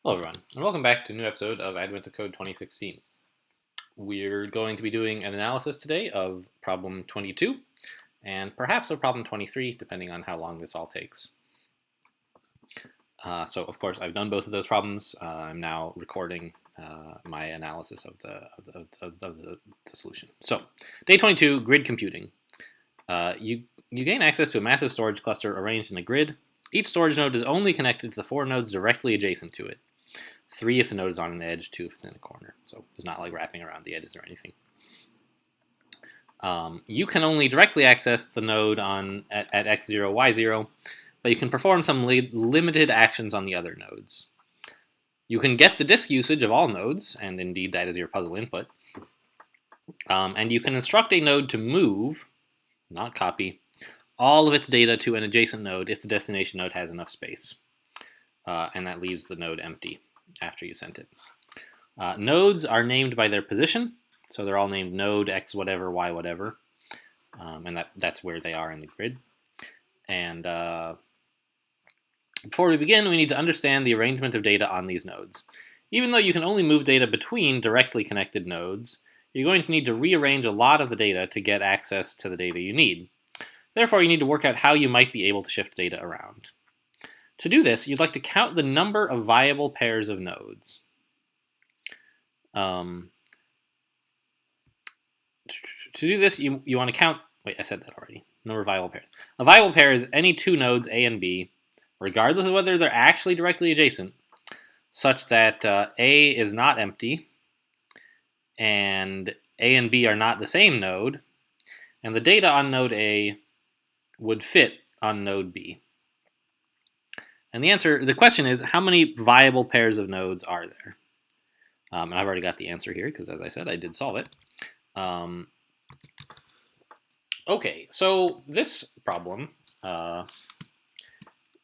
Hello everyone, and welcome back to a new episode of Advent of Code 2016. We're going to be doing an analysis today of problem 22, and perhaps of problem 23, depending on how long this all takes. So of course I've done both of those problems. I'm now recording my analysis of the solution. So, day 22, grid computing. You gain access to a massive storage cluster arranged in a grid. Each storage node is only connected to the 4 nodes directly adjacent to it. 3 if the node is on an edge, 2 if it's in a corner. So it's not like wrapping around the edges or anything. You can only directly access the node at x0, y0, but you can perform some limited actions on the other nodes. You can get the disk usage of all nodes, and indeed that is your puzzle input. And you can instruct a node to move, not copy, all of its data to an adjacent node if the destination node has enough space. And that leaves the node empty after you sent it. Nodes are named by their position, so they're all named node x whatever, y whatever, and that's where they are in the grid. And before we begin, we need to understand the arrangement of data on these nodes. Even though you can only move data between directly connected nodes, you're going to need to rearrange a lot of the data to get access to the data you need. Therefore, you need to work out how you might be able to shift data around. To do this, you'd like to count the number of viable pairs of nodes. To do this, you want to count... Wait, I said that already. Number of viable pairs. A viable pair is any 2 nodes, A and B, regardless of whether they're actually directly adjacent, such that A is not empty, and A and B are not the same node, and the data on node A would fit on node B. And the question is, how many viable pairs of nodes are there? And I've already got the answer here, because as I said, I did solve it. Okay, so this problem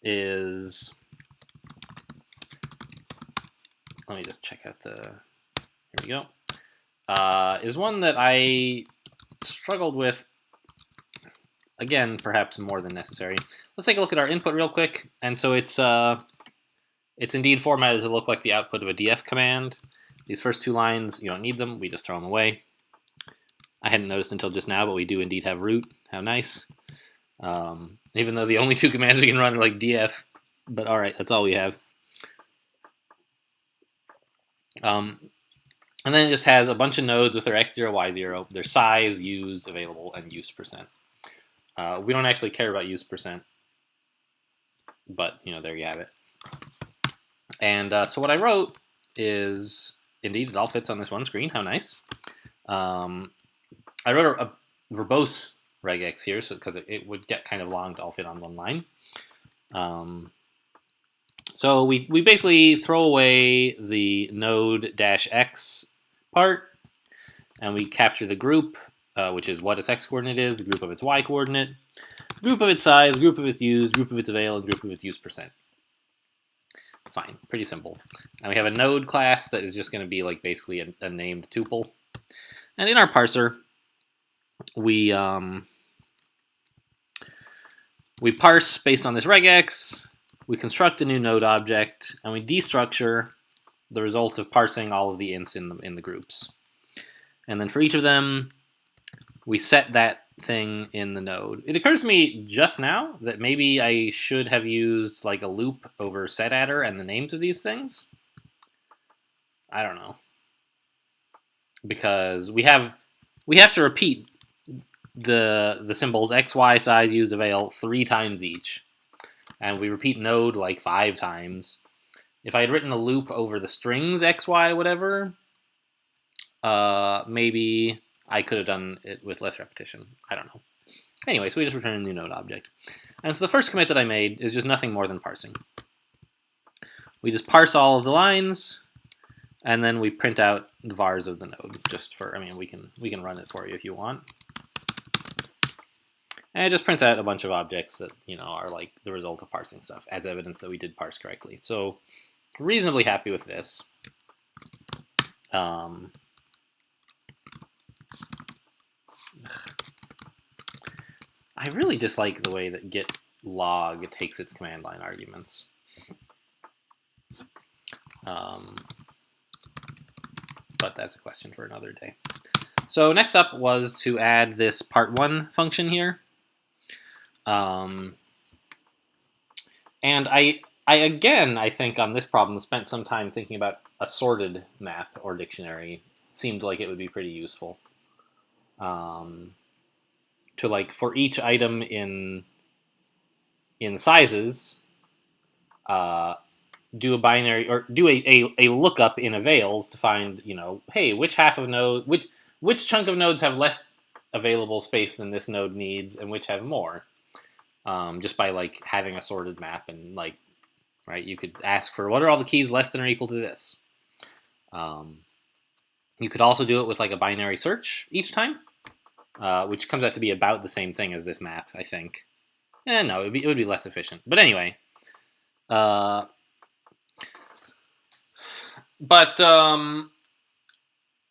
is... Let me just check out the... Here we go. Is one that I struggled with, again, perhaps more than necessary. Let's take a look at our input real quick. And so it's indeed formatted to look like the output of a df command. These first 2 lines, you don't need them. We just throw them away. I hadn't noticed until just now, but we do indeed have root. How nice. Even though the only 2 commands we can run are like df. But all right, that's all we have. And then it just has a bunch of nodes with their x0, y0, their size, used, available, and use percent. We don't actually care about use percent, but there you have it. And so what I wrote is, indeed, it all fits on this one screen. How nice. I wrote a verbose regex here, so because it would get kind of long to all fit on one line. So we basically throw away the node-x part, and we capture the group, which is what its x-coordinate is, the group of its y-coordinate, group of its size, group of its use, group of its avail, and group of its use percent. Fine, pretty simple. And we have a node class that is just going to be like basically a named tuple. And in our parser, we parse based on this regex, we construct a new node object, and we destructure the result of parsing all of the ints in the groups. And then for each of them, we set that thing in the node. It occurs to me just now that maybe I should have used like a loop over setattr and the names of these things. I don't know. Because we have to repeat the symbols x, y, size, used, avail 3 times each. And we repeat node like 5 times. If I had written a loop over the strings x, y, whatever, maybe I could have done it with less repetition. I don't know. Anyway, so we just return a new node object. And so the first commit that I made is just nothing more than parsing. We just parse all of the lines, and then we print out the vars of the node. Just for, we can run it for you if you want. And it just prints out a bunch of objects that, are like the result of parsing stuff, as evidence that we did parse correctly. So, reasonably happy with this. I really dislike the way that git log takes its command line arguments. But that's a question for another day. So next up was to add this part1 function here. And I again, I think on this problem spent some time thinking about a sorted map or dictionary. It seemed like it would be pretty useful. To like for each item in sizes, do a binary or do a lookup in avails to find, hey, which half of node, which chunk of nodes have less available space than this node needs, and which have more. Just by like having a sorted map, and like, right, you could ask for what are all the keys less than or equal to this. You could also do it with like a binary search each time, which comes out to be about the same thing as this map, I think. No, it would be less efficient. But anyway, but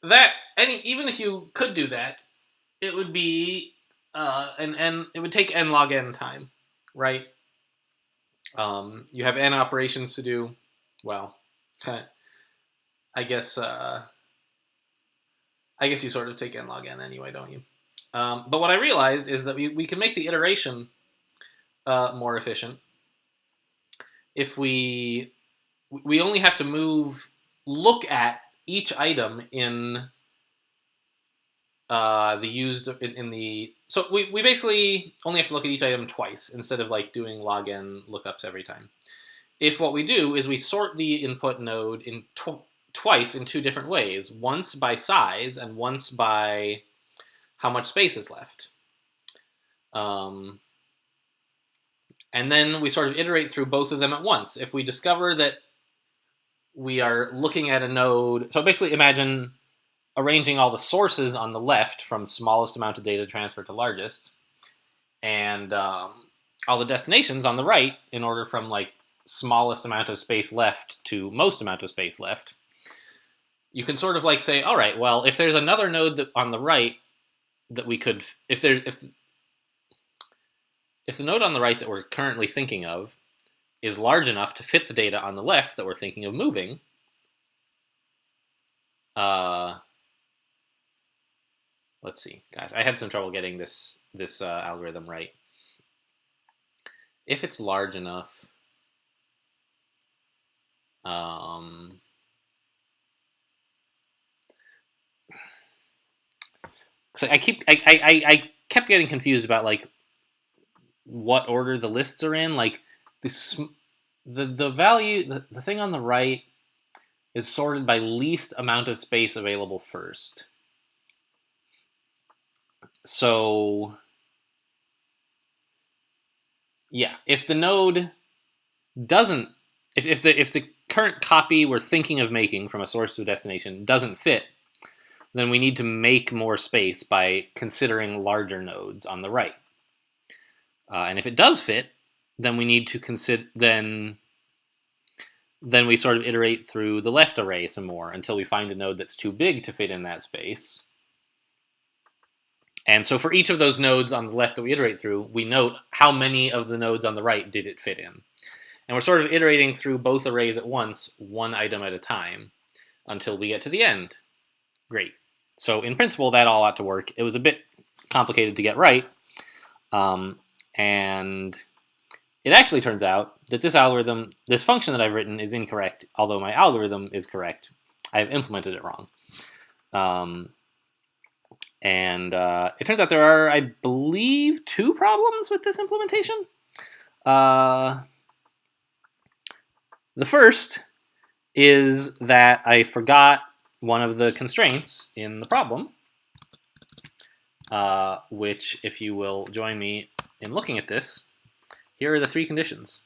that even if you could do that, it would be and it would take n log n time, right? You have n operations to do. Well, I guess you sort of take n log n anyway, don't you? But what I realized is that we can make the iteration more efficient if we only have to look at each item in the used in the. So we basically only have to look at each item twice instead of like doing log n lookups every time. If what we do is we sort the input node in twice in two different ways, once by size and once by how much space is left. And then we sort of iterate through both of them at once. If we discover that we are looking at a node, so basically imagine arranging all the sources on the left from smallest amount of data transfer to largest, and all the destinations on the right in order from like smallest amount of space left to most amount of space left. You can sort of like say, all right, well, if there's another node on the right that we could, if the node on the right that we're currently thinking of is large enough to fit the data on the left that we're thinking of moving, let's see. Gosh, I had some trouble getting this algorithm right. If it's large enough, so I kept getting confused about like what order the lists are in. Like the value, the thing on the right is sorted by least amount of space available first. So yeah, if the node doesn't, if the current copy we're thinking of making from a source to a destination doesn't fit, then we need to make more space by considering larger nodes on the right. And if it does fit, then we need to consider then we sort of iterate through the left array some more until we find a node that's too big to fit in that space. And so for each of those nodes on the left that we iterate through, we note how many of the nodes on the right did it fit in. And we're sort of iterating through both arrays at once, one item at a time, until we get to the end. Great. So in principle, that all ought to work. It was a bit complicated to get right. And it actually turns out that this function that I've written is incorrect, although my algorithm is correct. I've implemented it wrong. And it turns out there are, I believe, 2 problems with this implementation. The first is that I forgot one of the constraints in the problem, which, if you will join me in looking at this, here are the 3 conditions.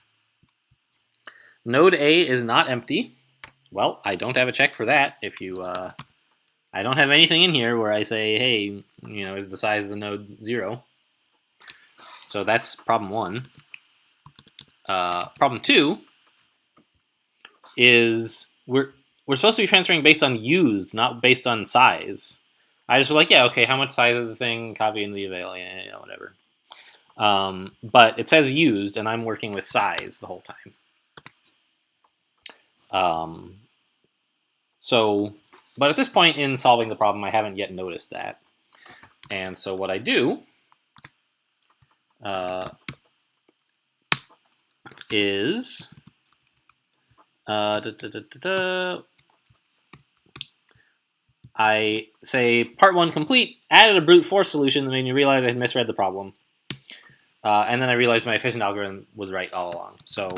Node A is not empty. Well, I don't have a check for that. If you, I don't have anything in here where I say, hey, is the size of the node 0? So that's problem 1. Problem 2 is we're supposed to be transferring based on used, not based on size. I just was like, yeah, okay, how much size of the thing, copy into the avail, whatever. But it says used, and I'm working with size the whole time. So, but at this point in solving the problem, I haven't yet noticed that. And so what I do is I say part 1 complete, added a brute force solution, and then you realize I misread the problem. And then I realized my efficient algorithm was right all along. So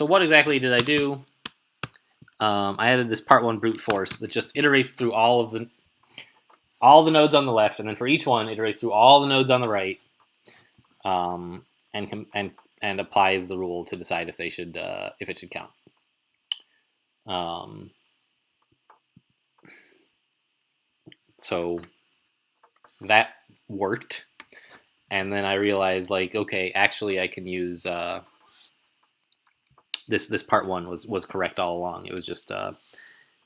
what exactly did I do? I added this part 1 brute force that just iterates through all the nodes on the left, and then for each one, iterates through all the nodes on the right, and applies the rule to decide if it should count. So that worked, and then I realized, like, okay, actually I can use this part 1 was correct all along. It was just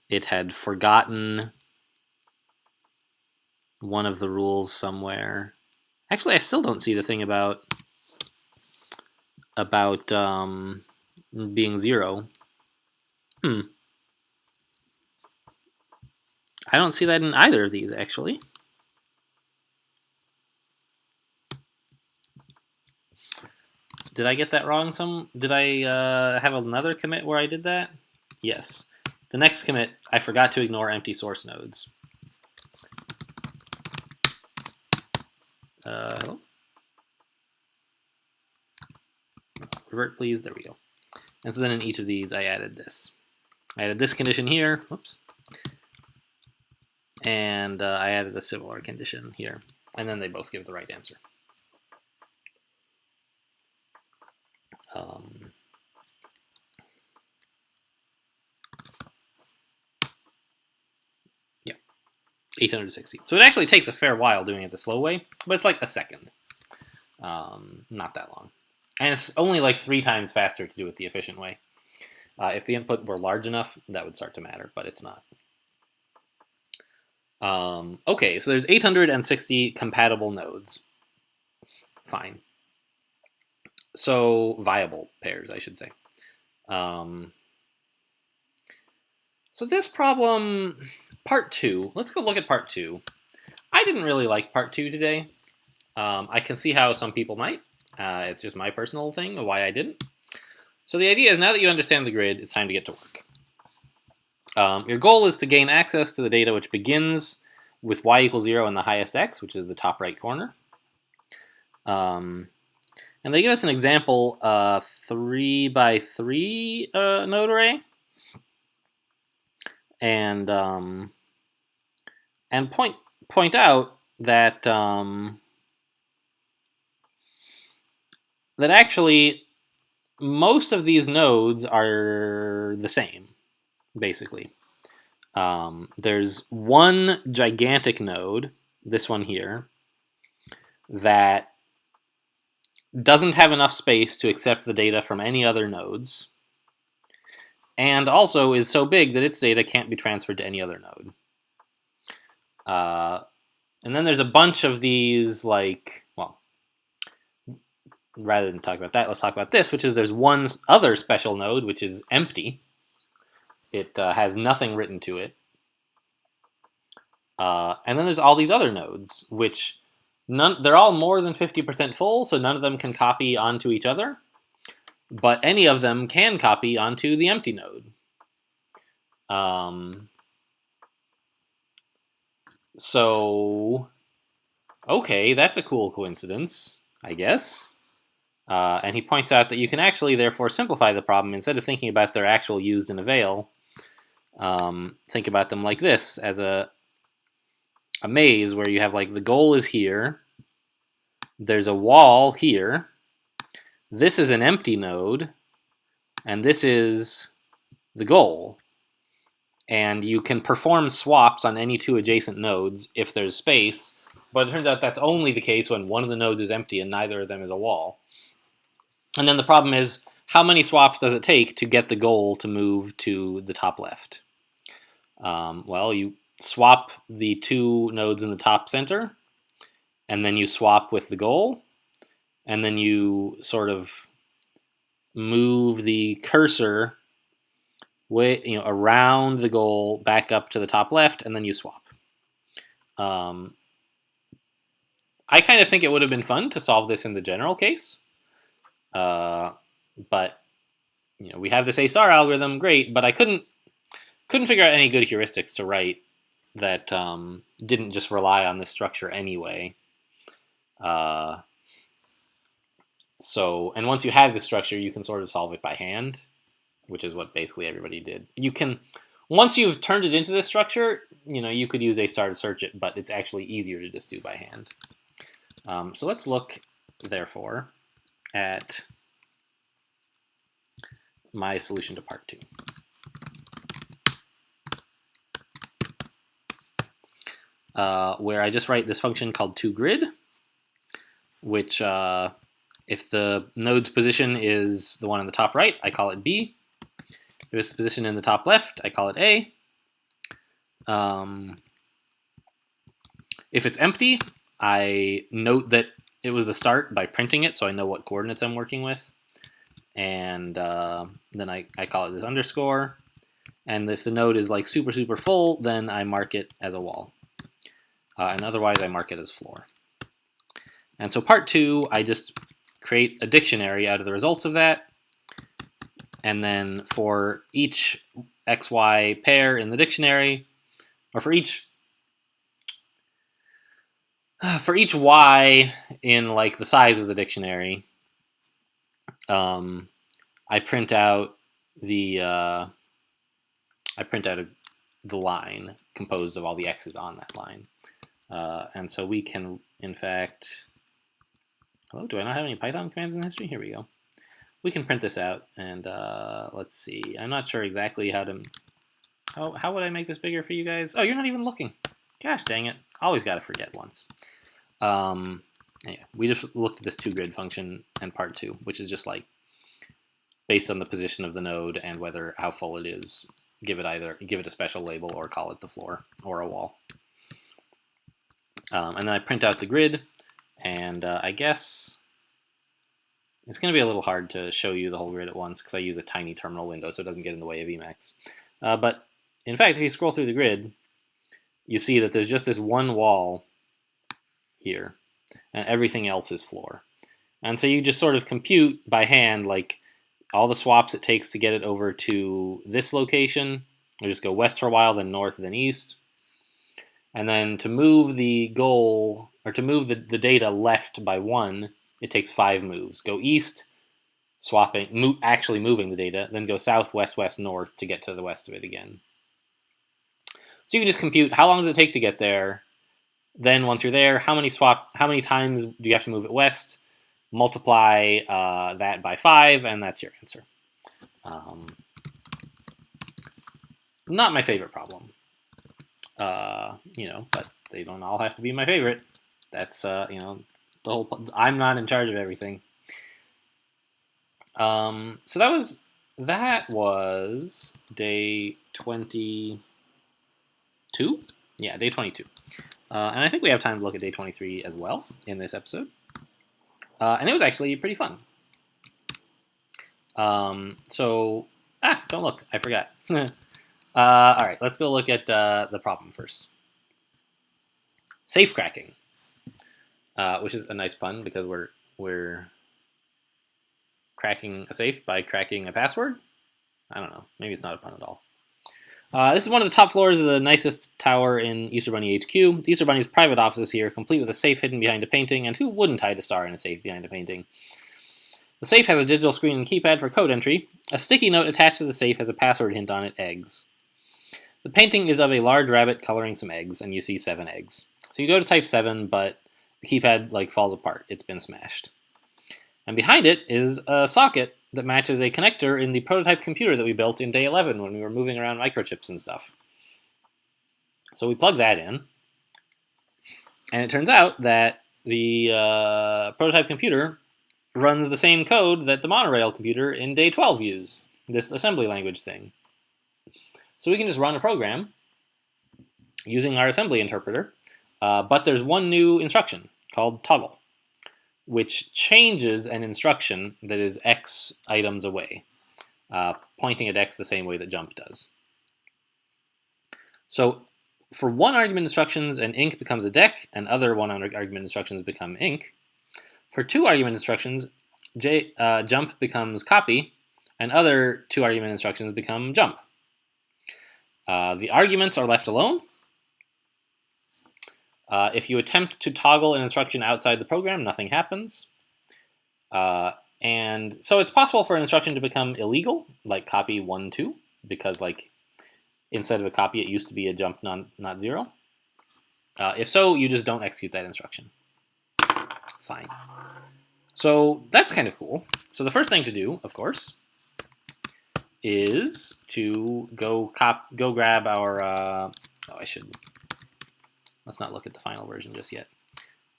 it had forgotten one of the rules somewhere. Actually, I still don't see the thing about being 0. I don't see that in either of these, actually. Did I get that wrong? Did I have another commit where I did that? Yes. The next commit, I forgot to ignore empty source nodes. Hello? Revert, please. There we go. And so then in each of these, I added this. I added this condition here. Whoops. And I added a similar condition here. And then they both give the right answer. Yeah, 860. So it actually takes a fair while doing it the slow way, but it's like a second. Not that long. And it's only like 3 times faster to do it the efficient way. If the input were large enough, that would start to matter, but it's not. Okay, so there's 860 compatible nodes. Fine. So viable pairs, I should say. So this problem, part 2, let's go look at part 2. I didn't really like part 2 today. I can see how some people might. It's just my personal thing of why I didn't. So the idea is, now that you understand the grid, it's time to get to work. Your goal is to gain access to the data which begins with y equals 0 and the highest x, which is the top right corner. And they give us an example 3 by 3 node array, and point out that that actually most of these nodes are the same, basically. There's one gigantic node, this one here, that doesn't have enough space to accept the data from any other nodes, and also is so big that its data can't be transferred to any other node. And then there's a bunch of these, like, well, rather than talk about that, let's talk about this, which is there's one other special node, which is empty. It has nothing written to it. And then there's all these other nodes, which they're all more than 50% full, so none of them can copy onto each other. But any of them can copy onto the empty node. So, okay, that's a cool coincidence, I guess. And he points out that you can actually, therefore, simplify the problem. Instead of thinking about their actual used and avail, think about them like this, as a maze where you have, like, the goal is here, there's a wall here, this is an empty node, and this is the goal. And you can perform swaps on any 2 adjacent nodes if there's space, but it turns out that's only the case when one of the nodes is empty and neither of them is a wall. And then the problem is, how many swaps does it take to get the goal to move to the top left? Well, you swap the 2 nodes in the top center, and then you swap with the goal, and then you sort of move the cursor around the goal, back up to the top left, and then you swap. I kind of think it would have been fun to solve this in the general case, but we have this A-star algorithm, great, but I couldn't figure out any good heuristics to write that didn't just rely on this structure anyway. And once you have the structure, you can sort of solve it by hand, which is what basically everybody did. Once you've turned it into this structure, you could use A-star to search it, but it's actually easier to just do by hand. So let's look, therefore, at my solution to part 2. Where I just write this function called toGrid, which if the node's position is the one in the top right, I call it B. If it's the position in the top left, I call it A. If it's empty, I note that it was the start by printing it, so I know what coordinates I'm working with. And then I call it this underscore. And if the node is like super, super full, then I mark it as a wall. And otherwise, I mark it as floor. And so part 2, I just create a dictionary out of the results of that. And then for each XY pair in the dictionary, or for each Y in like the size of the dictionary, I print out the line composed of all the X's on that line. And so we can, in fact, hello, do I not have any Python commands in history? Here we go. We can print this out, and let's see. I'm not sure exactly how to... how would I make this bigger for you guys? Oh, you're not even looking. Gosh dang it. Always got to forget once. Yeah, we just looked at this toGrid function in part 2, which is just like based on the position of the node and how full it is, give it a special label or call it the floor or a wall. And then I print out the grid, and I guess it's going to be a little hard to show you the whole grid at once because I use a tiny terminal window so it doesn't get in the way of Emacs. But in fact, if you scroll through the grid, you see that there's just this one wall here, and everything else is floor. And so you just sort of compute by hand like all the swaps it takes to get it over to this location. You just go west for a while, then north, then east. And then to move the goal, or to move the data left by 1, it takes 5 moves. Go east, actually moving the data, then go south, west, west, north to get to the west of it again. So you can just compute how long does it take to get there. Then once you're there, how many times do you have to move it west? Multiply that by 5, and that's your answer. Not my favorite problem. But they don't all have to be my favorite. That's the whole. I'm not in charge of everything. So that was day 22. Yeah, day 22. And I think we have time to look at day 23 as well in this episode. And it was actually pretty fun. Don't look. I forgot. All right, let's go look at the problem first. Safe cracking, which is a nice pun because we're cracking a safe by cracking a password. I don't know. Maybe it's not a pun at all. This is one of the top floors of the nicest tower in Easter Bunny HQ. Easter Bunny's private office is here, complete with a safe hidden behind a painting, and who wouldn't hide a star in a safe behind a painting? The safe has a digital screen and keypad for code entry. A sticky note attached to the safe has a password hint on it, eggs. The painting is of a large rabbit coloring some eggs, and you see 7 eggs. So you go to type 7, but the keypad falls apart. It's been smashed. And behind it is a socket that matches a connector in the prototype computer that we built in day 11 when we were moving around microchips and stuff. So we plug that in, and it turns out that the prototype computer runs the same code that the monorail computer in day 12 used, this assembly language thing. So we can just run a program using our assembly interpreter, but there's one new instruction called toggle, which changes an instruction that is X items away. pointing at x the same way that jump does. So for one argument instructions, an inc becomes a dec, and other one argument instructions become inc. For two argument instructions, jump becomes copy, and other two argument instructions become jump. The arguments are left alone. If you attempt to toggle an instruction outside the program, nothing happens. And so it's possible for an instruction to become illegal, like copy 1, 2, because like instead of a copy, it used to be a jump, not 0. If so, you just don't execute that instruction. Fine. So that's kind of cool. So the first thing to do, of course, is to go grab our. Let's not look at the final version just yet.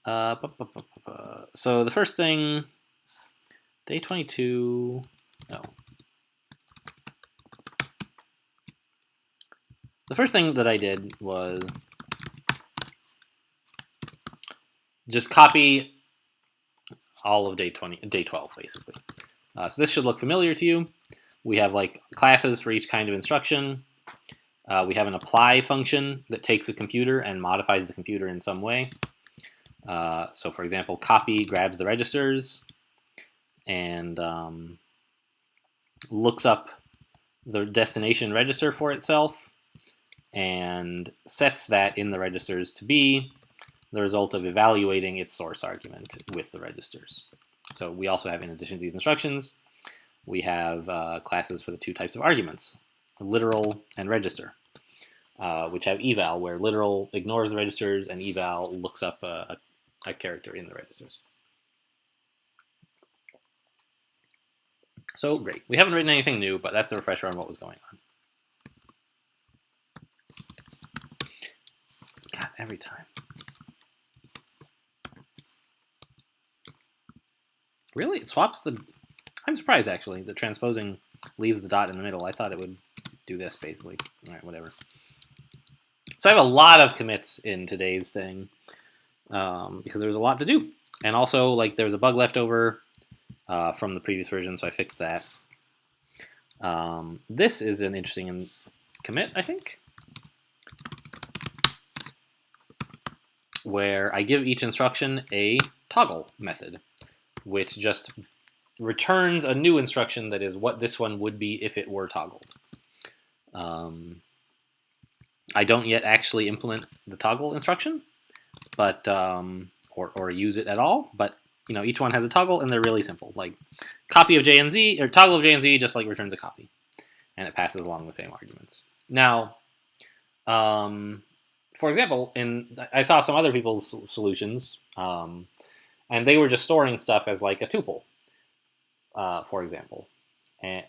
So the first thing, day 22. No. The first thing that I did was just copy all of day 12, basically. So this should look familiar to you. We have like classes for each kind of instruction. We have an apply function that takes a computer and modifies the computer in some way. So for example, copy grabs the registers and looks up the destination register for itself and sets that in the registers to be the result of evaluating its source argument with the registers. So we also have, in addition to these instructions, we have classes for the two types of arguments, literal and register, which have eval, where literal ignores the registers and eval looks up a character in the registers. So great. We haven't written anything new, but that's a refresher on what was going on. God, every time. Really? It swaps the... I'm surprised, actually, that transposing leaves the dot in the middle. I thought it would do this, basically. All right, whatever. So I have a lot of commits in today's thing because there's a lot to do. And also, like, there's a bug left over from the previous version, so I fixed that. This is an interesting commit, I think, where I give each instruction a toggle method, which just returns a new instruction that is what this one would be if it were toggled. I don't yet actually implement the toggle instruction, but or use it at all. But you know, each one has a toggle, and they're really simple. Like copy of J and Z or toggle of J and Z just like returns a copy, and it passes along the same arguments. Now, for example, I saw some other people's solutions, and they were just storing stuff as like a tuple, for example,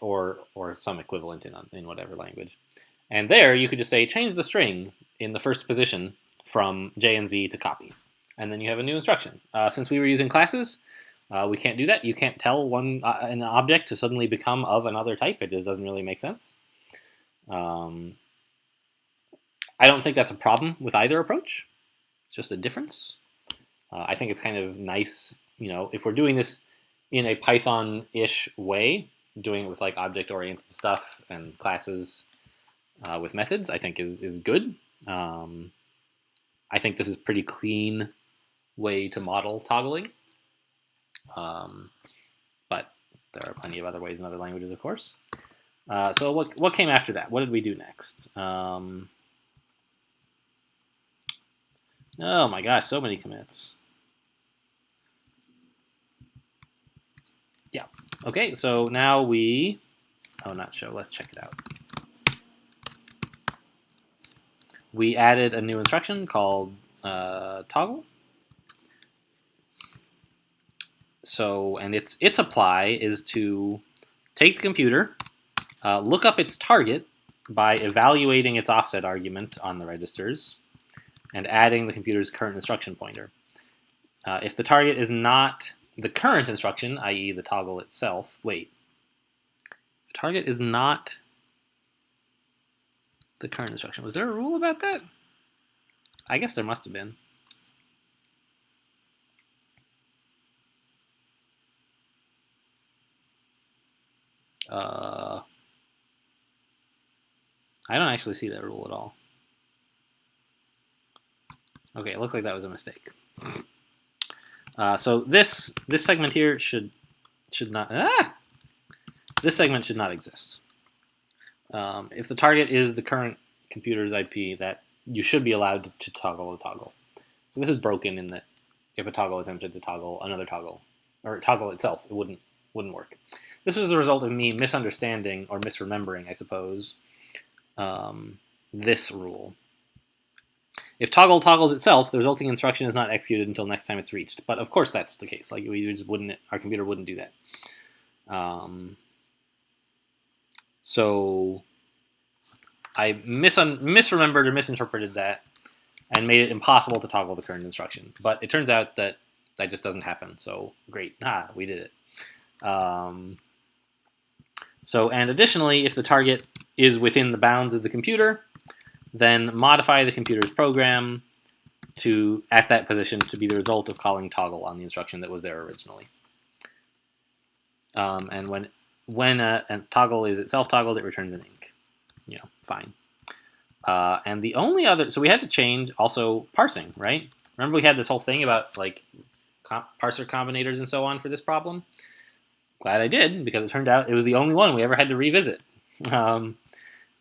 or some equivalent in whatever language. And there you could just say change the string in the first position from J and Z to copy, and then you have a new instruction. Since we were using classes, we can't do that. You can't tell an object to suddenly become of another type. It just doesn't really make sense. I don't think that's a problem with either approach. It's just a difference. I think it's kind of nice, you know, if we're doing this in a Python-ish way, doing it with like object-oriented stuff and classes with methods, I think is good. I think this is a pretty clean way to model toggling. But there are plenty of other ways in other languages, of course. So what came after that? What did we do next? Oh my gosh, so many commits. Yeah. Okay, so now we... Oh, not show. Let's check it out. We added a new instruction called toggle. So, and its apply is to take the computer, look up its target by evaluating its offset argument on the registers, and adding the computer's current instruction pointer. If the target is not the current instruction, i.e. the toggle itself, wait. If the target is not the current instruction, was there a rule about that? I guess there must have been. I don't actually see that rule at all. Okay, it looks like that was a mistake. So this segment here should not. This segment should not exist. If the target is the current computer's IP, that you should be allowed to toggle a toggle. So this is broken in that if a toggle attempted to toggle another toggle, or toggle itself, it wouldn't work. This was the result of me misunderstanding or misremembering, I suppose, this rule. If toggle toggles itself, the resulting instruction is not executed until next time it's reached. But of course that's the case. Like we just wouldn't, our computer wouldn't do that. So I misremembered or misinterpreted that and made it impossible to toggle the current instruction. But it turns out that that just doesn't happen. So great, we did it. So, and additionally, if the target is within the bounds of the computer, then modify the computer's program to at that position to be the result of calling toggle on the instruction that was there originally. And when a toggle is itself toggled, it returns an ink. Fine. And the only other, so we had to change also parsing, right? Remember we had this whole thing about like parser combinators and so on for this problem? Glad I did, because it turned out it was the only one we ever had to revisit.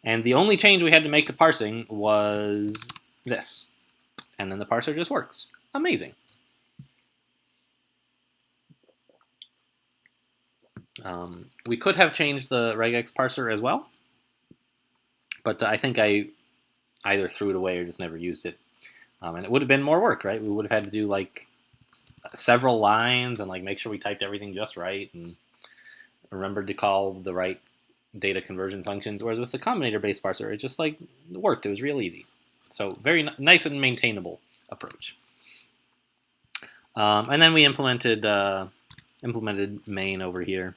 And the only change we had to make to parsing was this. And then the parser just works. Amazing. We could have changed the regex parser as well, but I think I either threw it away or just never used it. And it would have been more work, right? We would have had to do like several lines and like make sure we typed everything just right and remembered to call the right data conversion functions. Whereas with the combinator-based parser, it just like worked. It was real easy. So very nice and maintainable approach. And then we implemented main over here,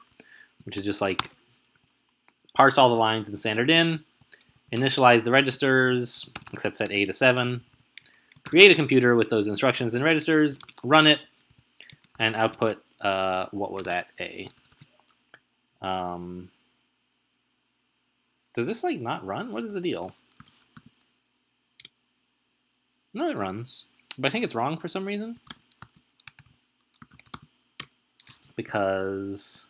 which is just like parse all the lines in standard in, initialize the registers, except set A to 7, create a computer with those instructions and registers, run it, and output what was at A. Does this like not run? What is the deal? No, it runs, but I think it's wrong for some reason. Because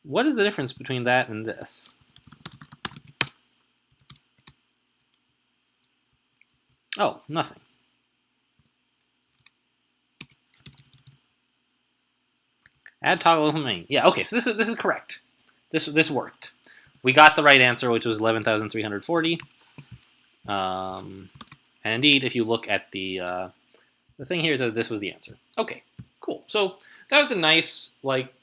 what is the difference between that and this? Oh, nothing. Add toggle main. Yeah, okay, so this is correct. This worked. We got the right answer, which was 11,340. And indeed, if you look at the thing here, says this was the answer. Okay, cool. So that was a nice, like,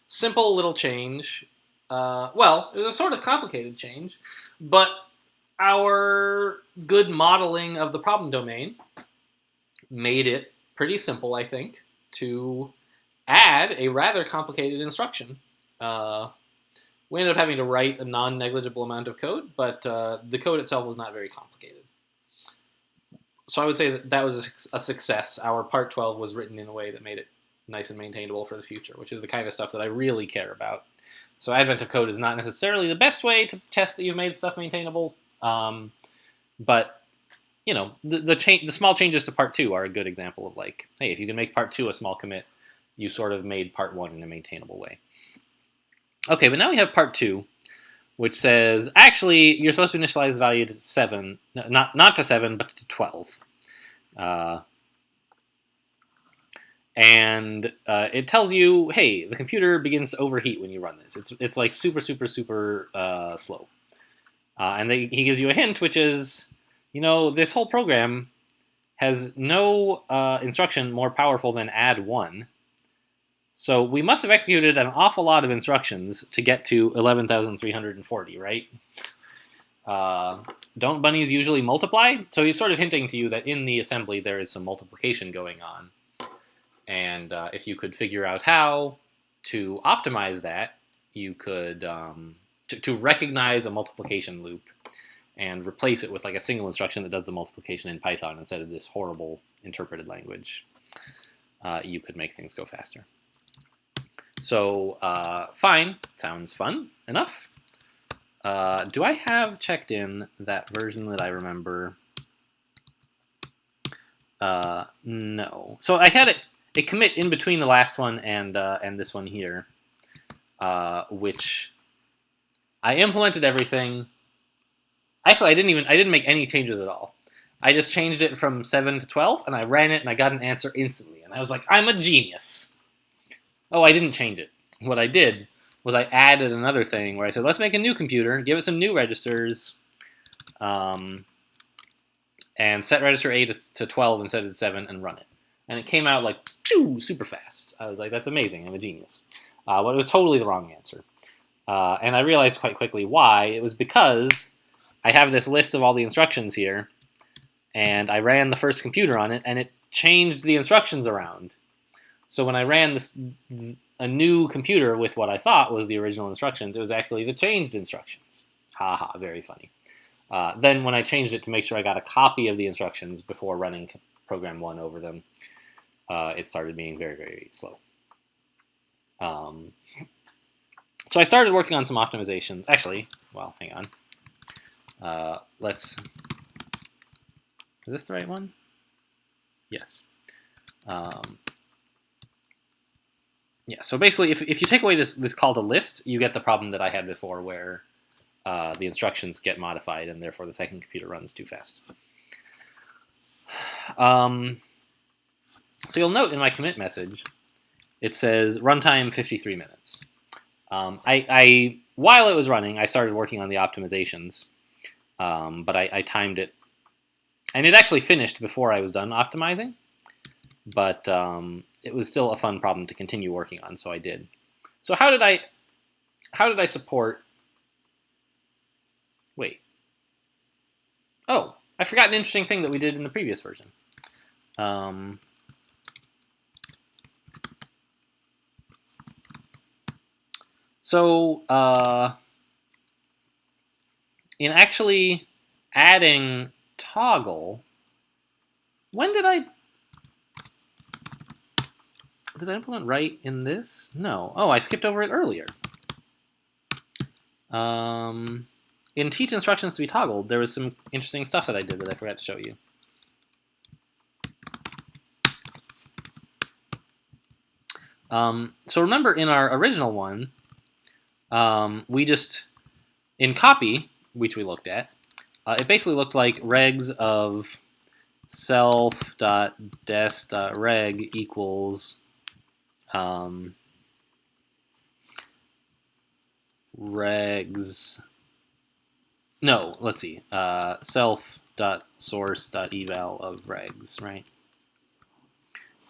simple little change. Well, it was a sort of complicated change, but our good modeling of the problem domain made it pretty simple, I think, to add a rather complicated instruction. We ended up having to write a non-negligible amount of code, but the code itself was not very complicated. So I would say that was a success. Our part 12 was written in a way that made it nice and maintainable for the future, which is the kind of stuff that I really care about. So Advent of Code is not necessarily the best way to test that you've made stuff maintainable, but you know, the small changes to part 2 are a good example of like, hey, if you can make part 2 a small commit, you sort of made part 1 in a maintainable way. Okay, but now we have part 2, which says, actually, you're supposed to initialize the value to 7, not to 7, but to 12. And it tells you, hey, the computer begins to overheat when you run this. It's like super slow. And he gives you a hint, which is, you know, this whole program has no instruction more powerful than add 1. So we must have executed an awful lot of instructions to get to 11,340, right? Don't bunnies usually multiply? So he's sort of hinting to you that in the assembly there is some multiplication going on. And if you could figure out how to optimize that, you could, to recognize a multiplication loop and replace it with like a single instruction that does the multiplication in Python instead of this horrible interpreted language. you could make things go faster. So fine, sounds fun enough. Do I have checked in that version that I remember? No. So I had a commit in between the last one and this one here, which I implemented everything. Actually, I didn't make any changes at all. I just changed it from 7 to 12, and I ran it, and I got an answer instantly. And I was like, I'm a genius. Oh, I didn't change it. What I did was I added another thing where I said, let's make a new computer, give it some new registers, and set register A to 12 instead of 7 and run it. And it came out like, phew, super fast. I was like, that's amazing. I'm a genius. But it was totally the wrong answer. And I realized quite quickly why. It was because I have this list of all the instructions here, and I ran the first computer on it, and it changed the instructions around. So when I ran a new computer with what I thought was the original instructions, it was actually the changed instructions. Haha, very funny. Then when I changed it to make sure I got a copy of the instructions before running program 1 over them, it started being very, very slow. So I started working on some optimizations. Actually, well, hang on. Is this the right one? Yes. Yeah, so basically, if you take away this call to list, you get the problem that I had before where the instructions get modified and therefore the second computer runs too fast. So you'll note in my commit message, it says runtime 53 minutes. While it was running, I started working on the optimizations, but I timed it, and it actually finished before I was done optimizing, but it was still a fun problem to continue working on, so I did. So how did I support? Wait. Oh, I forgot an interesting thing that we did in the previous version. So in actually adding toggle, when did I implement write in this? No. Oh, I skipped over it earlier. In teach instructions to be toggled, there was some interesting stuff that I did that I forgot to show you. So remember in our original one, we just, in copy, which we looked at, it basically looked like regs of self.des.reg equals regs. No, let's see. Self.source.eval of regs, right?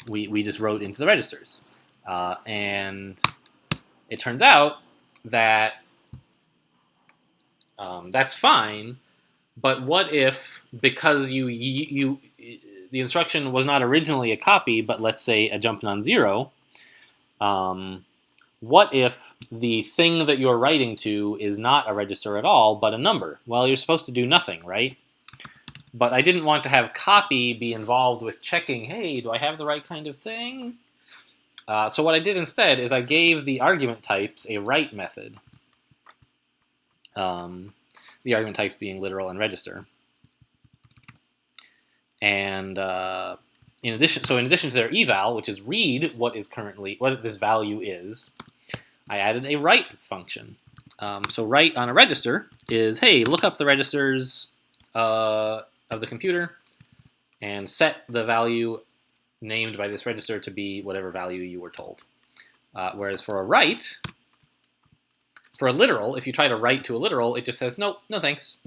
We just wrote into the registers. And it turns out that that's fine, but what if, because the instruction was not originally a copy, but let's say a jump non-zero, what if the thing that you're writing to is not a register at all, but a number? Well, you're supposed to do nothing, right? But I didn't want to have copy be involved with checking, hey, do I have the right kind of thing? So what I did instead is I gave the argument types a write method. The argument types being literal and register. And in addition to their eval, which is read what this value is, I added a write function. So write on a register is, hey, look up the registers of the computer and set the value named by this register to be whatever value you were told. Whereas for a write, for a literal, if you try to write to a literal, it just says, nope, no thanks.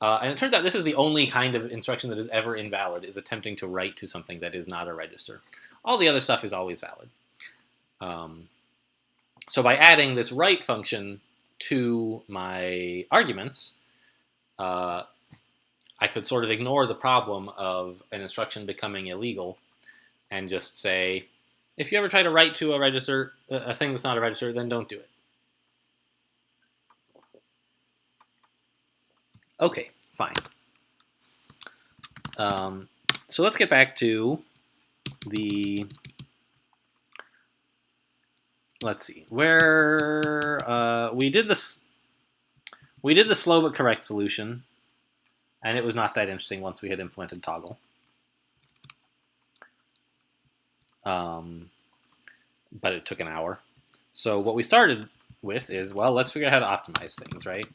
And it turns out this is the only kind of instruction that is ever invalid, is attempting to write to something that is not a register. All the other stuff is always valid. So by adding this write function to my arguments, I could sort of ignore the problem of an instruction becoming illegal and just say, if you ever try to write to a register, a thing that's not a register, then don't do it. Okay, fine. So let's get back to the let's see, where we did the slow but correct solution, and it was not that interesting once we had implemented toggle. But it took an hour. So what we started with is, well, let's figure out how to optimize things, right?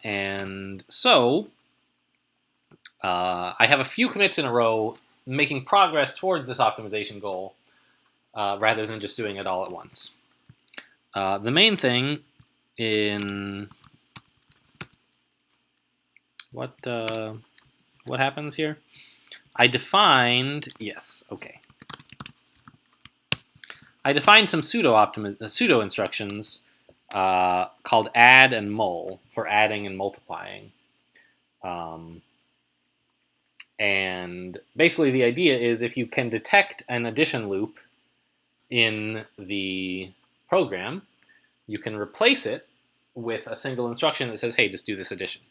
And so I have a few commits in a row making progress towards this optimization goal rather than just doing it all at once. The main thing in what happens here? I defined, yes, okay. I defined some pseudo instructions called add and mul for adding and multiplying. And basically the idea is if you can detect an addition loop in the program, you can replace it with a single instruction that says, hey, just do this addition.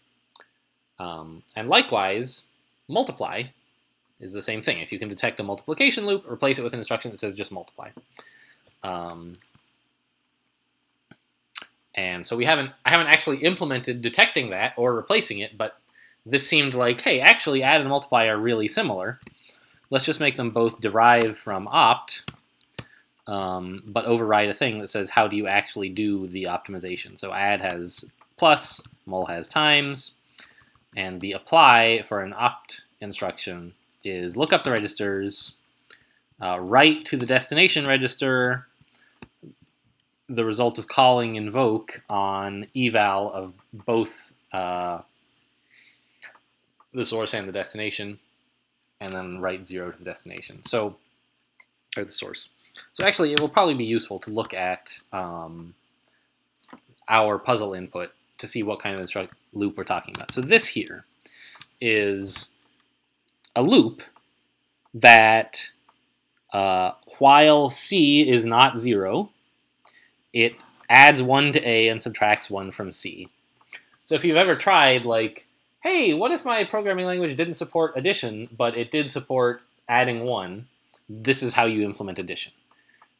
And likewise, multiply is the same thing. If you can detect a multiplication loop, replace it with an instruction that says just multiply. And so I haven't actually implemented detecting that or replacing it, but this seemed like, hey, actually add and multiply are really similar. Let's just make them both derive from opt, but override a thing that says how do you actually do the optimization. So add has plus, mul has times, and the apply for an opt instruction is look up the registers, write to the destination register the result of calling invoke on eval of both the source and the destination, and then write 0 to the destination. So, or the source. So actually, it will probably be useful to look at our puzzle input to see what kind of loop we're talking about. So this here is a loop that while C is not 0, it adds 1 to A and subtracts 1 from C. So if you've ever tried, like, hey, what if my programming language didn't support addition, but it did support adding 1? This is how you implement addition.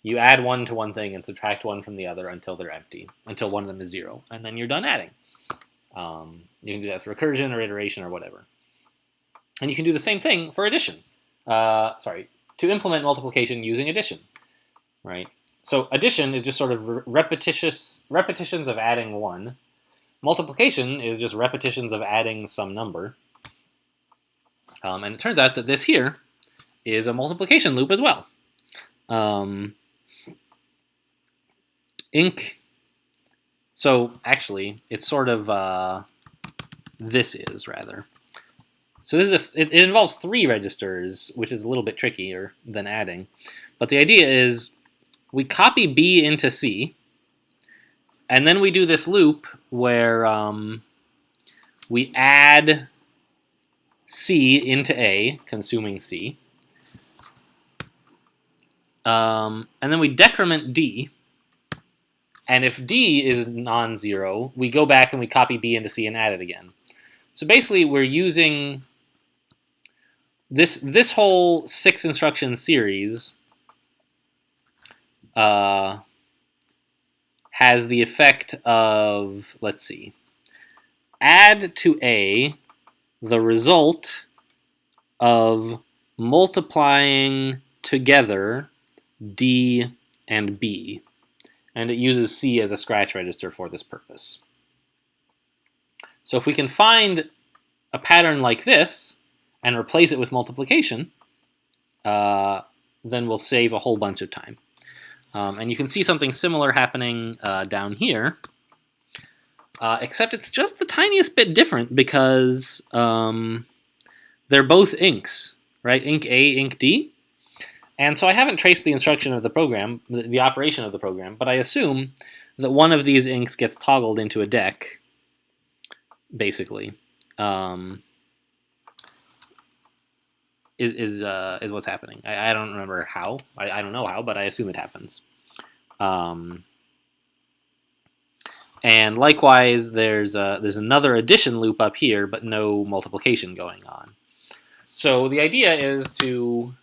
You add 1 to one thing and subtract 1 from the other until they're empty, until one of them is 0, and then you're done adding. You can do that through recursion or iteration or whatever. And you can do the same thing for addition. To implement multiplication using addition, right? So addition is just sort of repetitions of adding 1. Multiplication is just repetitions of adding some number. And it turns out that this here is a multiplication loop as well. So actually, it's sort of this is rather. So this is it involves 3 registers, which is a little bit trickier than adding. But the idea is we copy B into C, and then we do this loop where we add C into A, consuming C. And then we decrement D. And if D is non-zero, we go back and we copy B into C and add it again. So basically, we're using this whole 6 instruction series has the effect of, let's see, add to A the result of multiplying together D and B. And it uses C as a scratch register for this purpose. So if we can find a pattern like this and replace it with multiplication, then we'll save a whole bunch of time. And you can see something similar happening down here, except it's just the tiniest bit different because they're both inks, right? Ink A, ink D. And so I haven't traced the instruction of the program, the operation of the program, but I assume that one of these inks gets toggled into a deck, basically, is what's happening. I don't remember how. I don't know how, but I assume it happens. And likewise, there's another addition loop up here, but no multiplication going on. So the idea is to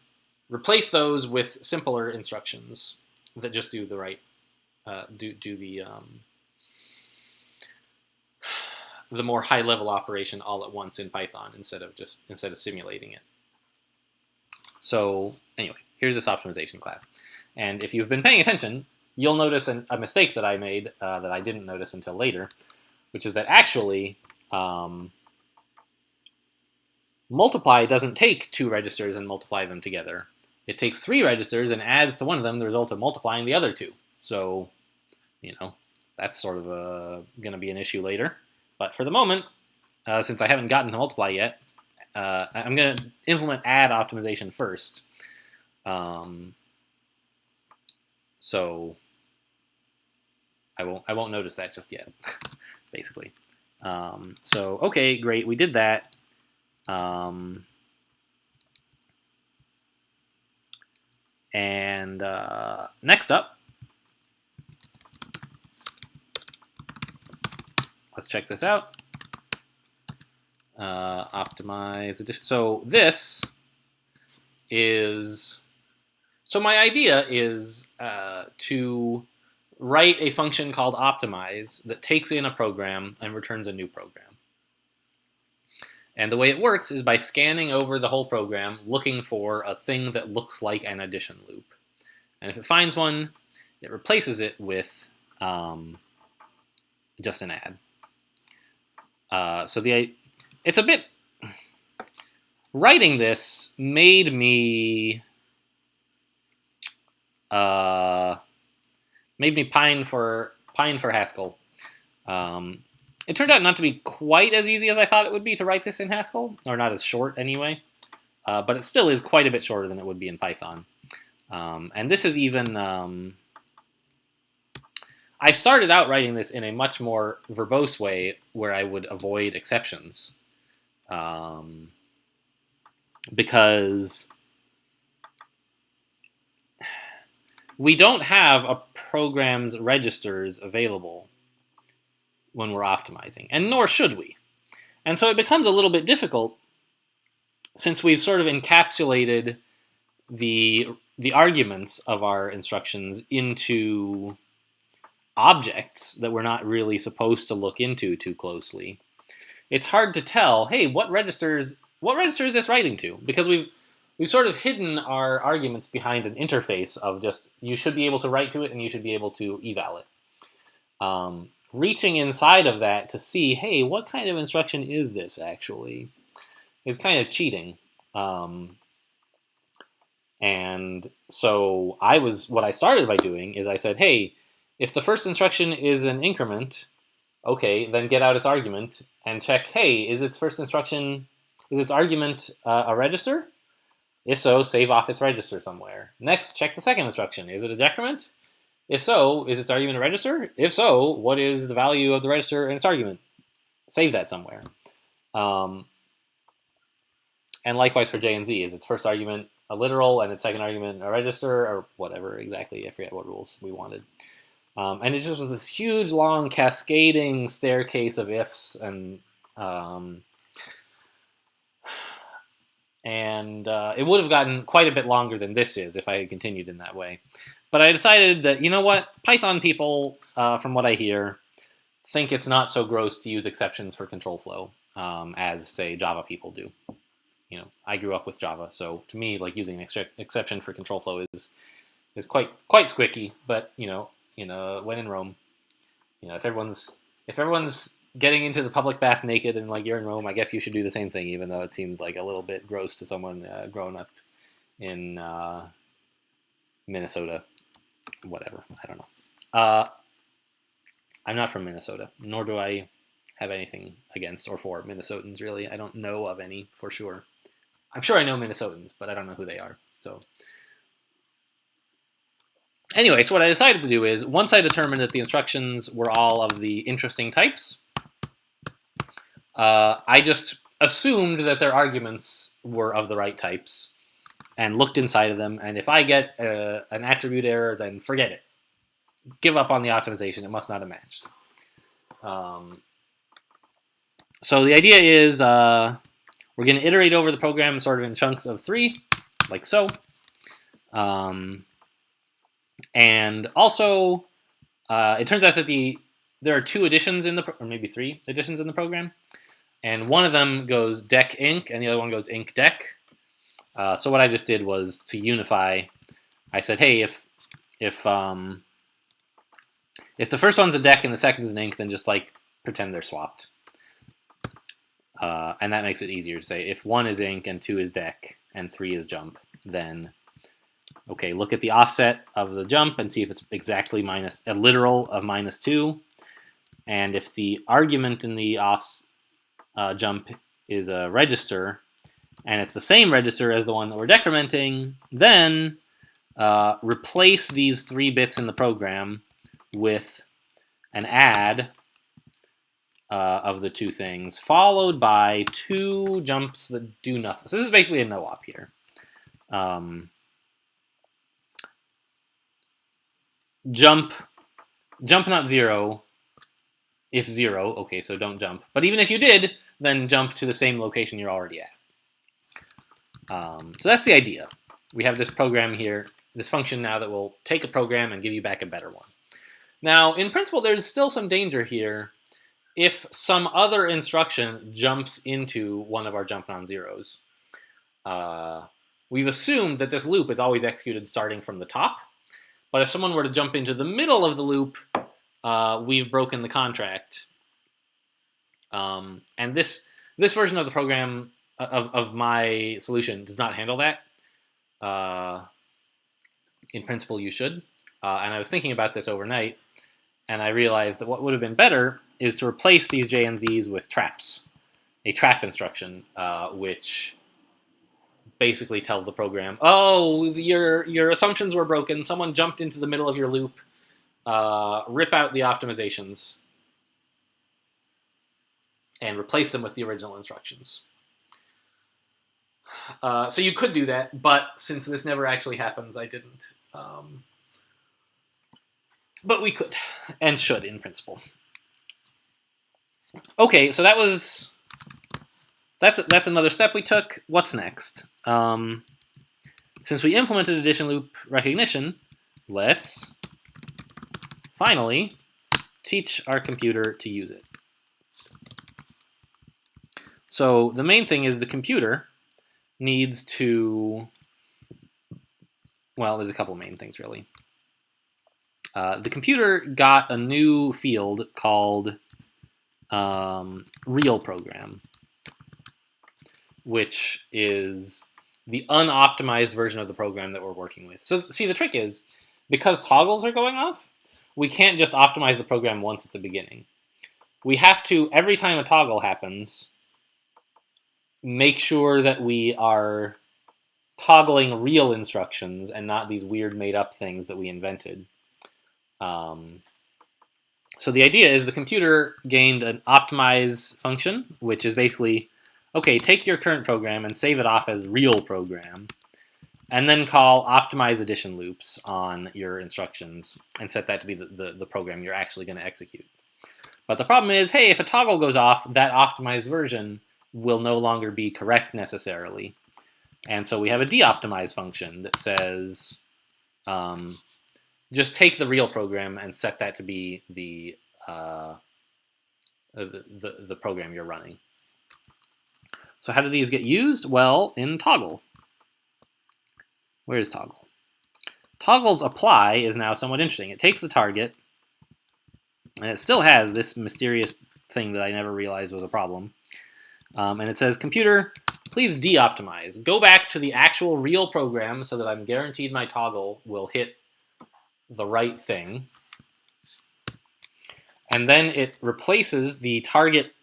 replace those with simpler instructions that just do the right the more high level operation all at once in Python instead of simulating it. So anyway, here's this optimization class, and if you've been paying attention, you'll notice a mistake that I made that I didn't notice until later, which is that actually multiply doesn't take 2 registers and multiply them together. It takes 3 registers and adds to one of them the result of multiplying the other 2. So, that's sort of going to be an issue later. But for the moment, since I haven't gotten to multiply yet, I'm going to implement add optimization first. So I won't notice that just yet, basically. So okay, great, we did that. And next up, let's check this out. Optimize addition. So this is, so my idea is to write a function called optimize that takes in a program and returns a new program. And the way it works is by scanning over the whole program, looking for a thing that looks like an addition loop. And if it finds one, it replaces it with just an add. So it's a bit, writing this made me pine for Haskell. It turned out not to be quite as easy as I thought it would be to write this in Haskell, or not as short anyway, but it still is quite a bit shorter than it would be in Python. And this is even, I started out writing this in a much more verbose way where I would avoid exceptions. Because we don't have a program's registers available when we're optimizing, and nor should we. And so it becomes a little bit difficult since we've sort of encapsulated the arguments of our instructions into objects that we're not really supposed to look into too closely. It's hard to tell, hey, what register is this writing to? Because we've sort of hidden our arguments behind an interface of just, you should be able to write to it and you should be able to eval it. Reaching inside of that to see, hey, what kind of instruction is this actually, is kind of cheating. And so what I started by doing is I said, hey, if the first instruction is an increment, okay, then get out its argument and check, hey, is its argument a register? If so, save off its register somewhere. Next, check the second instruction. Is it a decrement? If so, is its argument a register? If so, what is the value of the register and its argument? Save that somewhere. And likewise for J and Z. Is its first argument a literal and its second argument a register, or whatever exactly? I forget what rules we wanted. And it just was this huge, long, cascading staircase of ifs, and it would have gotten quite a bit longer than this is if I had continued in that way. But I decided that, you know what, Python people, from what I hear, think it's not so gross to use exceptions for control flow as, say, Java people do. I grew up with Java, so to me, like, using an exception for control flow is quite squicky. But when in Rome, if everyone's getting into the public bath naked and like you're in Rome, I guess you should do the same thing, even though it seems like a little bit gross to someone growing up in Minnesota. Whatever, I don't know. I'm not from Minnesota, nor do I have anything against or for Minnesotans, really. I don't know of any, for sure. I'm sure I know Minnesotans, but I don't know who they are. So anyway, so what I decided to do is, once I determined that the instructions were all of the interesting types, I just assumed that their arguments were of the right types and looked inside of them, and if I get an attribute error, then forget it. Give up on the optimization. It must not have matched. So the idea is we're going to iterate over the program sort of in chunks of 3, like so. And also, it turns out that there are two additions in or maybe three additions in the program, and one of them goes dec inc, and the other one goes inc dec. So what I just did was to unify. I said, hey, if the first one's a dec and the second is an inc, then just like pretend they're swapped. And that makes it easier to say if 1 is inc and 2 is dec and 3 is jump, then okay, look at the offset of the jump and see if it's exactly a literal of -2. And if the argument in the jump is a register, and it's the same register as the one that we're decrementing, then replace these 3 bits in the program with an add of the 2 things, followed by 2 jumps that do nothing. So this is basically a no-op here. Jump not 0 if 0. Okay, so don't jump. But even if you did, then jump to the same location you're already at. So that's the idea. We have this program here, this function now that will take a program and give you back a better one. Now, in principle, there's still some danger here if some other instruction jumps into one of our jump non-zeros. We've assumed that this loop is always executed starting from the top, but if someone were to jump into the middle of the loop, we've broken the contract. And this version of the program, of my solution, does not handle that. In principle, you should. And I was thinking about this overnight, and I realized that what would have been better is to replace these J and Z's with traps. A trap instruction, which basically tells the program, oh, your assumptions were broken, someone jumped into the middle of your loop, rip out the optimizations, and replace them with the original instructions. So you could do that, but since this never actually happens, I didn't. But we could, and should, in principle. Okay, so that's another step we took. What's next? Since we implemented addition loop recognition, let's finally teach our computer to use it. So the main thing is the computer needs to, well, there's a couple main things really. The computer got a new field called real program, which is the unoptimized version of the program that we're working with. So see, the trick is, because toggles are going off, we can't just optimize the program once at the beginning. We have to, every time a toggle happens, make sure that we are toggling real instructions and not these weird made-up things that we invented. So the idea is the computer gained an optimize function, which is basically, okay, take your current program and save it off as real program, and then call optimize addition loops on your instructions and set that to be the program you're actually going to execute. But the problem is, hey, if a toggle goes off, that optimized version will no longer be correct necessarily. And so we have a deoptimize function that says, just take the real program and set that to be the program you're running. So how do these get used? Well, in toggle. Where is toggle? Toggle's apply is now somewhat interesting. It takes the target, and it still has this mysterious thing that I never realized was a problem. And it says, computer, please deoptimize. Go back to the actual real program so that I'm guaranteed my toggle will hit the right thing. And then it replaces the target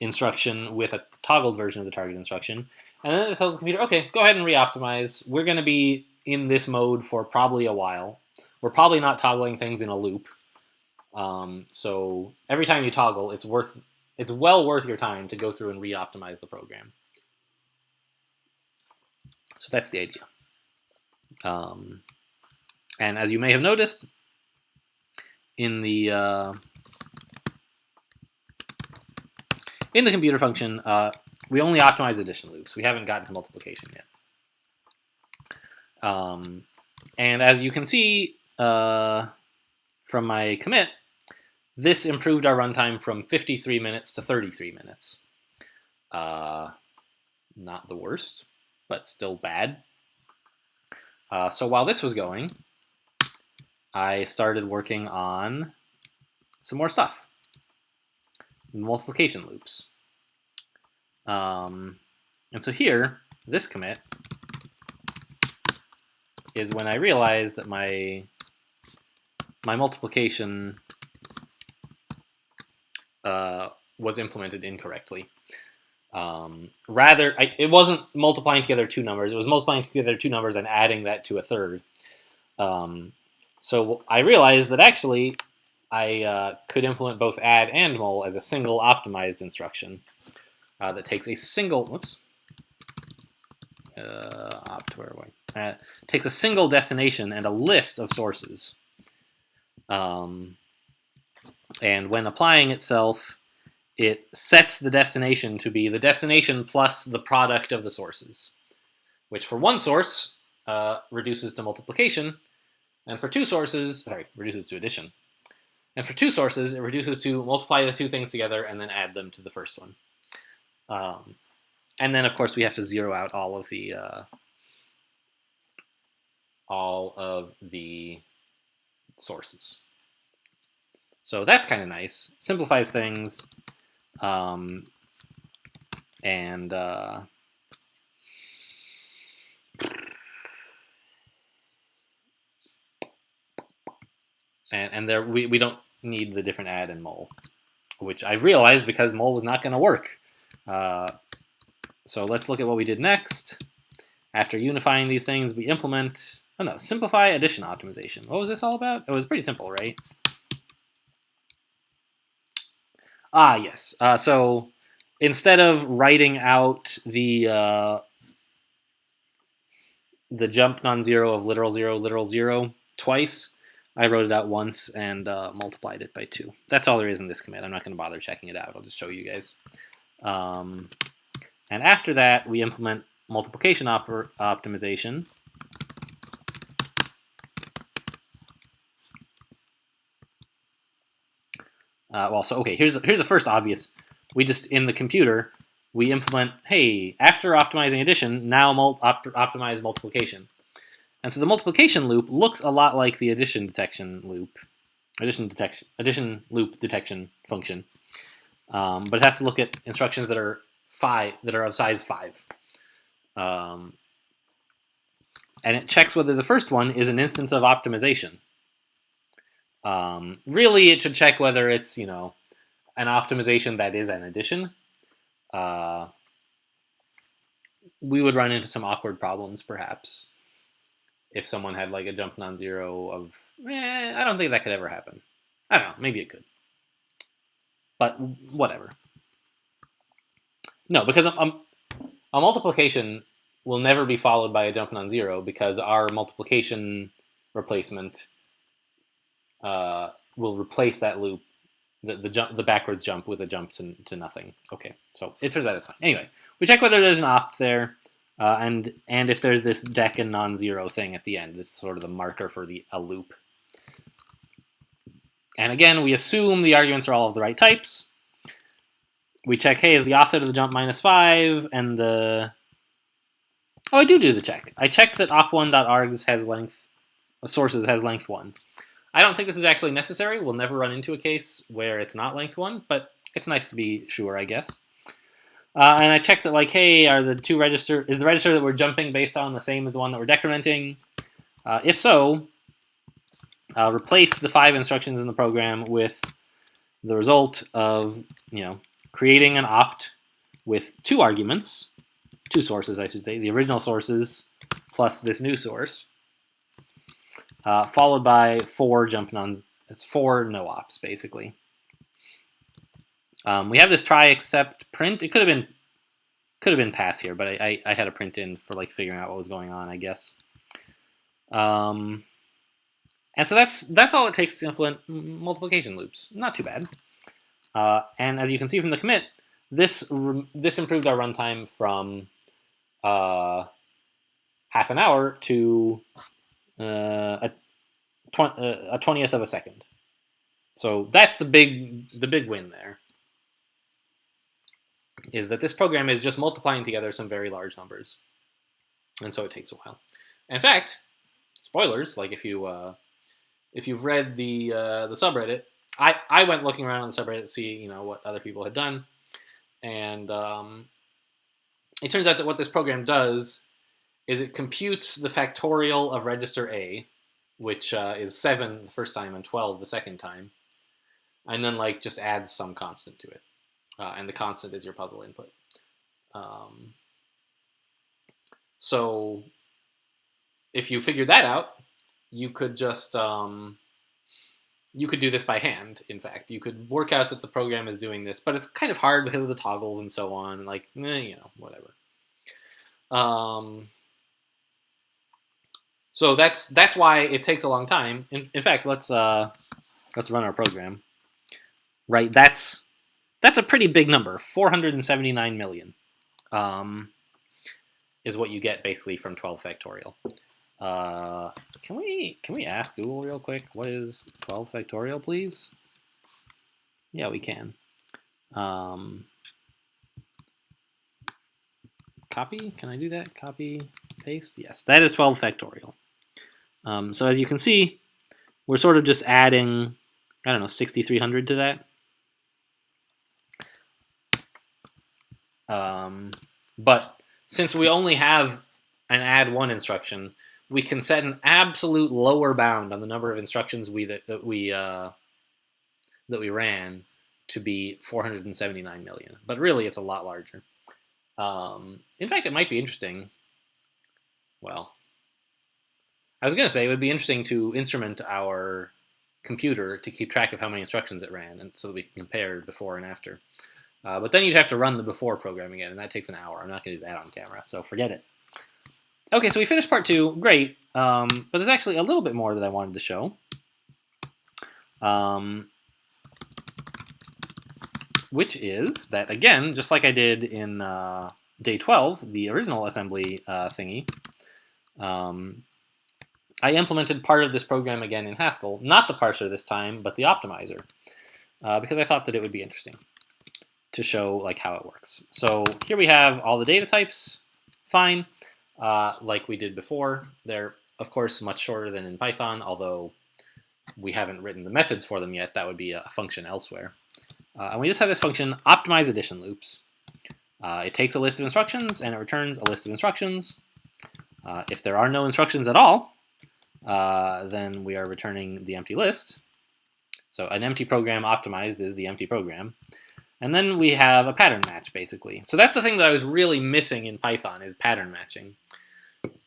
instruction with a toggled version of the target instruction. And then it tells the computer, okay, go ahead and reoptimize. We're going to be in this mode for probably a while. We're probably not toggling things in a loop. So every time you toggle, it's well worth your time to go through and reoptimize the program. So that's the idea. And as you may have noticed, in the computer function, we only optimize addition loops. We haven't gotten to multiplication yet. And as you can see from my commit, this improved our runtime from 53 minutes to 33 minutes. Not the worst, but still bad. So while this was going, I started working on some more stuff. Multiplication loops. And so here, this commit is when I realized that my multiplication was implemented incorrectly. It wasn't multiplying together two numbers. It was multiplying together two numbers and adding that to a third. So I realized that actually I could implement both add and mul as a single optimized instruction that takes a single, takes a single destination and a list of sources. And when applying itself, it sets the destination to be the destination plus the product of the sources, which for one source reduces to multiplication, and for two sources, reduces to addition. And for two sources, it reduces to multiply the two things together and then add them to the first one. And then, of course, we have to zero out all of the sources. So that's kind of nice. Simplifies things. And there we don't need the different add and mul, which I realized because mul was not going to work. So let's look at what we did next. After unifying these things, we implement simplify addition optimization. What was this all about? It was pretty simple, right? Yes. So instead of writing out the jump non-zero of literal 0 twice, I wrote it out once and multiplied it by 2. That's all there is in this commit. I'm not going to bother checking it out. I'll just show you guys. And after that, we implement multiplication optimization. Here's the first obvious. We just, in the computer, we implement, hey, after optimizing addition, now optimize multiplication. And so the multiplication loop looks a lot like the addition loop detection function. But it has to look at instructions that are of size 5. And it checks whether the first one is an instance of optimization. Really, it should check whether it's, an optimization that is an addition. We would run into some awkward problems, perhaps, if someone had like a jump non-zero of, I don't think that could ever happen. I don't know, maybe it could. But whatever. No, because a multiplication will never be followed by a jump non-zero because our multiplication replacement will replace that loop, the backwards jump, with a jump to nothing. Okay, so it turns out it's fine. Anyway, we check whether there's an opt there, and if there's this deck and non-zero thing at the end. This is sort of the marker for a loop. And again, we assume the arguments are all of the right types. We check, hey, is the offset of the jump -5, and the... Oh, I do the check. I check that op1.args has length, sources has length 1. I don't think this is actually necessary. We'll never run into a case where it's not length 1, but it's nice to be sure, I guess. And I checked that, like, hey, is the register that we're jumping based on the same as the one that we're decrementing? If so, replace the 5 instructions in the program with the result of, creating an opt with 2 arguments, 2 sources, I should say, the original sources plus this new source, followed by 4 it's 4 no ops, basically. We have this try except print. It could have been pass here, but I had a print in for like figuring out what was going on, I guess. And so that's all it takes to implement multiplication loops. Not too bad. And as you can see from the commit, this improved our runtime from half an hour to a 20th of a second. So that's the big win there. Is that this program is just multiplying together some very large numbers, and so it takes a while. In fact, spoilers, like if you've read the subreddit, I went looking around on the subreddit to see what other people had done, and it turns out that what this program does is it computes the factorial of register A, which is 7 the first time and 12 the second time, and then just adds some constant to it, and the constant is your puzzle input. So if you figured that out, you could just you could do this by hand. In fact, you could work out that the program is doing this, but it's kind of hard because of the toggles and so on. Whatever. So that's why it takes a long time. In fact, let's run our program. Right, that's a pretty big number. 479 million is what you get basically from 12 factorial. Can we ask Google real quick? What is 12 factorial, please? Yeah, we can. Copy? Can I do that? Copy, paste? Yes, that is 12 factorial. So as you can see, we're sort of just adding, 6,300 to that. But since we only have an add one instruction, we can set an absolute lower bound on the number of instructions that we ran to be 479 million. But really, it's a lot larger. In fact, it might be interesting. Well, I was going to say it would be interesting to instrument our computer to keep track of how many instructions it ran, and so that we can compare before and after. But then you'd have to run the before program again, and that takes an hour. I'm not going to do that on camera, so forget it. Okay, so we finished part 2. Great. But there's actually a little bit more that I wanted to show. Which is that, again, just like I did in day 12, the original assembly thingy, I implemented part of this program again in Haskell. Not the parser this time, but the optimizer, because I thought that it would be interesting to show how it works. So here we have all the data types, fine, like we did before. They're, of course, much shorter than in Python, although we haven't written the methods for them yet. That would be a function elsewhere. And we just have this function, optimize addition loops. It takes a list of instructions, and it returns a list of instructions. If there are no instructions at all, then we are returning the empty list. So an empty program optimized is the empty program. And then we have a pattern match, basically. So that's the thing that I was really missing in Python, is pattern matching.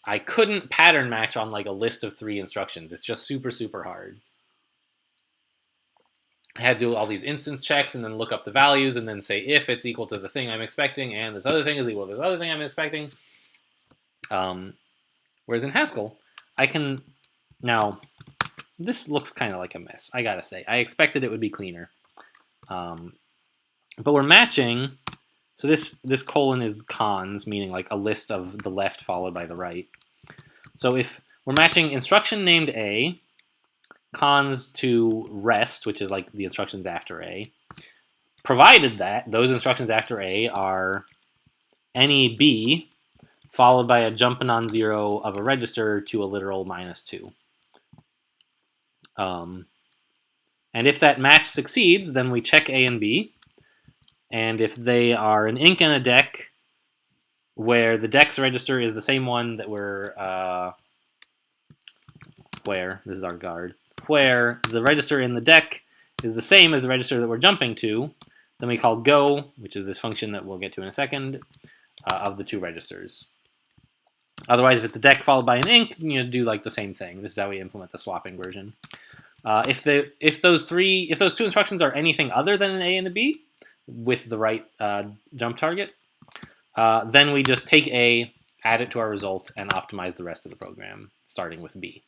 I couldn't pattern match on a list of 3 instructions. It's just super, super hard. I had to do all these instance checks and then look up the values and then say if it's equal to the thing I'm expecting and this other thing is equal to this other thing I'm expecting. Whereas in Haskell, I can... Now, this looks kind of like a mess, I gotta say. I expected it would be cleaner. But we're matching, so this colon is cons, meaning a list of the left followed by the right. So if we're matching instruction named A, cons to rest, which is the instructions after A, provided that those instructions after A are any B followed by a jump non-zero of a register to a literal -2. And if that match succeeds, then we check A and B. And if they are an inc and a dec, where the dec's register is the same one that we're where this is our guard, where the register in the dec is the same as the register that we're jumping to, then we call go, which is this function that we'll get to in a second, of the 2 registers. Otherwise, if it's a dec followed by an inc, you do the same thing. This is how we implement the swapping version. If those 2 instructions are anything other than an A and a B, with the right jump target, then we just take A, add it to our result, and optimize the rest of the program, starting with B.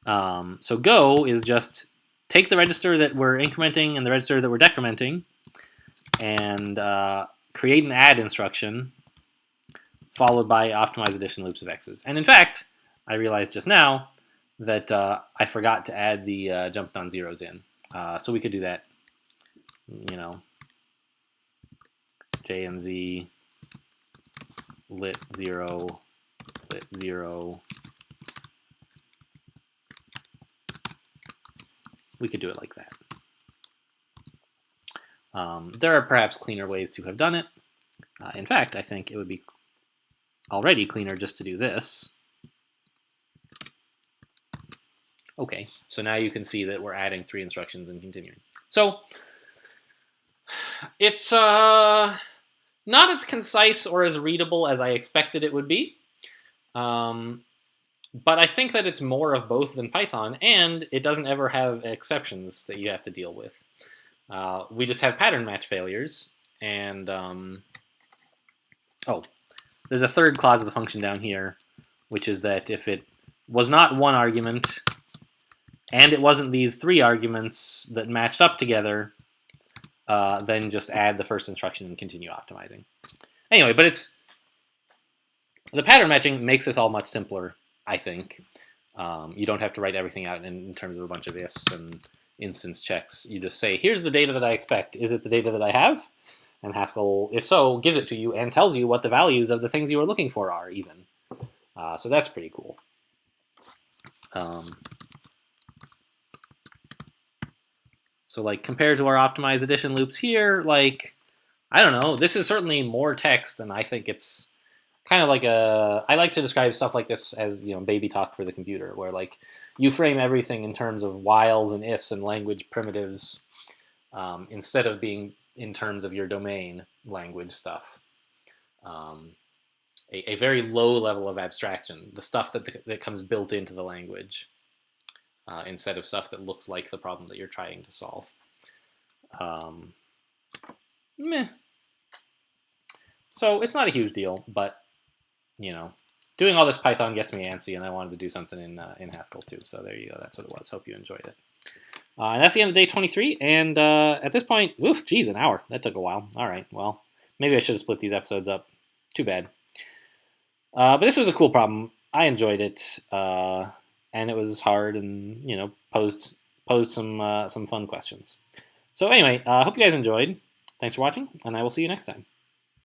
So go is just take the register that we're incrementing and the register that we're decrementing, and create an add instruction followed by optimize addition loops of x's. And in fact, I realized just now that I forgot to add the jumped on zeros in. So we could do that, you know, j and z lit 0, lit 0. We could do it like that. There are perhaps cleaner ways to have done it. In fact, I think it would be already cleaner just to do this. Okay, so now you can see that we're adding 3 instructions and continuing. So it's not as concise or as readable as I expected it would be. But I think that it's more of both than Python, and it doesn't ever have exceptions that you have to deal with. We just have pattern match failures, and oh, there's a third clause of the function down here, which is that if it was not one argument, and it wasn't these 3 arguments that matched up together, then just add the first instruction and continue optimizing. Anyway, but the pattern matching makes this all much simpler, I think. You don't have to write everything out in terms of a bunch of ifs and instance checks. You just say, here's the data that I expect. Is it the data that I have? And Haskell, if so, gives it to you and tells you what the values of the things you were looking for are, even. So that's pretty cool. So like compared to our optimized addition loops here, like, I don't know, this is certainly more text, and I think it's kind of like I like to describe stuff like this as, you know, baby talk for the computer, where like you frame everything in terms of whiles and ifs and language primitives instead of being in terms of your domain language stuff. A very low level of abstraction, the stuff that comes built into the language. Instead of stuff that looks like the problem that you're trying to solve. Meh. So it's not a huge deal, but, you know, doing all this Python gets me antsy, and I wanted to do something in Haskell too. So there you go. That's what it was. Hope you enjoyed it. And that's the end of day 23. And at this point, oof, geez, an hour. That took a while. All right, well, maybe I should have split these episodes up. Too bad. But this was a cool problem. I enjoyed it. And it was hard, and, you know, posed some fun questions. So anyway, I hope you guys enjoyed. Thanks for watching, and I will see you next time.